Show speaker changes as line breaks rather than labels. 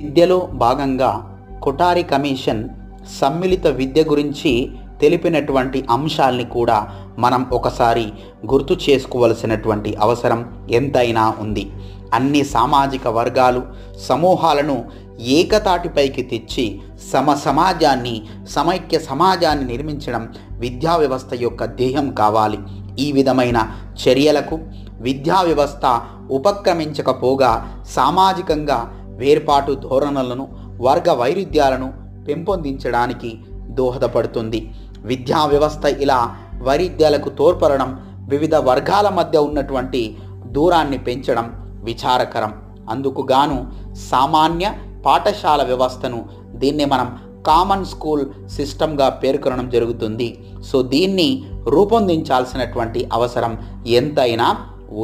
విద్యలో భాగంగా కొఠారి కమిషన్ సమ్మిళిత విద్య గురించి తెలిపినటువంటి అంశాల్ని కూడా మనం ఒకసారి గుర్తు చేసుకోవలసినటువంటి అవసరం ఎంతైనా ఉంది. అన్ని సామాజిక వర్గాలు సమూహాలను ఏకతాటిపైకి తెచ్చి సమాజాన్ని సమైక్య సమాజాన్ని నిర్మించడం విద్యా వ్యవస్థ యొక్క ధ్యేయం కావాలి. ఈ విధమైన చర్యలకు విద్యా వ్యవస్థ ఉపక్రమించకపోగా సామాజికంగా వేర్పాటు ధోరణులను వర్గ వైరుధ్యాలను పెంపొందించడానికి దోహదపడుతుంది. విద్యా వ్యవస్థ ఇలా వైరుధ్యాలకు తోడ్పడడం, వివిధ వర్గాల మధ్య ఉన్నటువంటి దూరాన్ని పెంచడం విచారకరం. అందుకు గాను సామాన్య పాఠశాల వ్యవస్థను దీన్ని మనం కామన్ స్కూల్ సిస్టమ్గా పేర్కొనడం జరుగుతుంది. సో దీన్ని రూపొందించాల్సినటువంటి అవసరం ఎంతైనా